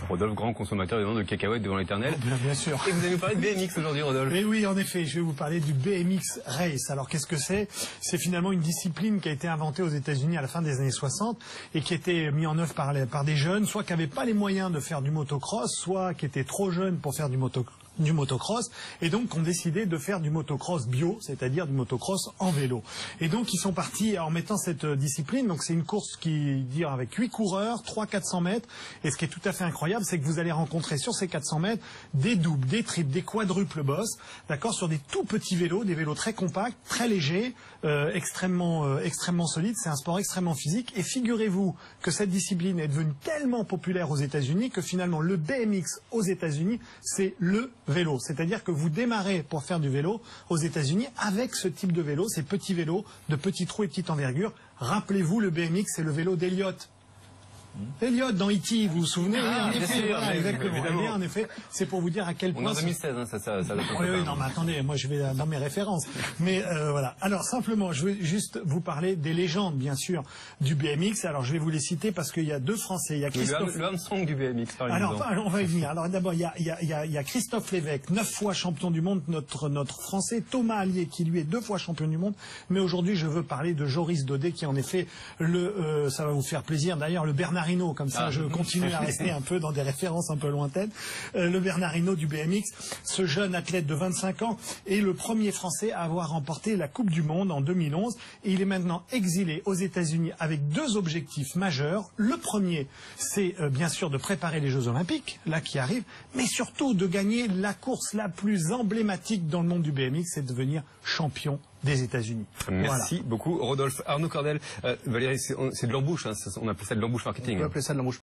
Rodolphe, grand consommateur évidemment de cacahuètes devant l'éternel. Bien sûr. Et vous allez nous parler de BMX aujourd'hui, Rodolphe. Et oui, en effet, je vais vous parler du BMX Race. Alors qu'est-ce que c'est? C'est finalement une discipline qui a été inventée aux États-Unis à la fin des années 60 et qui a été mise en œuvre par des jeunes, soit qui n'avaient pas les moyens de faire du motocross, soit qui étaient trop jeunes pour faire du motocross, et donc ont décidé de faire du motocross bio, c'est-à-dire du motocross en vélo. Et donc ils sont partis en mettant cette discipline. Donc c'est une course qui dure avec 8 coureurs, 300-400 mètres. Et ce qui est tout à fait incroyable, c'est que vous allez rencontrer sur ces 400 mètres des doubles, des triples, des quadruples bosses, d'accord, sur des tout petits vélos, des vélos très compacts, très légers, extrêmement solides. C'est un sport extrêmement physique. Et figurez-vous que cette discipline est devenue tellement populaire aux États-Unis que finalement le BMX aux États-Unis, c'est le vélo. C'est-à-dire que vous démarrez pour faire du vélo aux États-Unis avec ce type de vélo, ces petits vélos de petits trous et petite envergure. Rappelez-vous, le BMX, c'est le vélo d'Elliott. Elliott dans E.T., vous vous souvenez? Ah, bien sûr, exactement. Eh bien, en effet, c'est pour vous dire à quel point... On est en 2016, hein, ça oui, non, mais attendez, moi je vais dans mes références. Mais voilà. Alors simplement, je veux juste vous parler des légendes, bien sûr, du BMX. Alors je vais vous les citer parce qu'il y a deux Français. Il y a Christophe... Le Armstrong du BMX, par exemple. Alors, on va y venir. Alors d'abord, il y a Christophe Lévesque, 9 fois champion du monde, notre Français. Thomas Allier, qui lui est 2 fois champion du monde. Mais aujourd'hui, je veux parler de Joris Daudet, qui en effet, ça va vous faire plaisir d'ailleurs, le Bernard Hinault, comme ça je continue à rester un peu dans des références un peu lointaines. Le Bernard Hinault du BMX, ce jeune athlète de 25 ans, est le premier Français à avoir remporté la Coupe du Monde en 2011. Et il est maintenant exilé aux États-Unis avec 2 objectifs majeurs. Le premier, c'est bien sûr de préparer les Jeux Olympiques, là qui arrivent, mais surtout de gagner la course la plus emblématique dans le monde du BMX, c'est de devenir champion des États-Unis. Merci beaucoup, Rodolphe. Arnaud Cordel, Valérie, c'est de l'embouche, hein, on appelle ça de l'embouche marketing. On peut appeler ça de l'embouche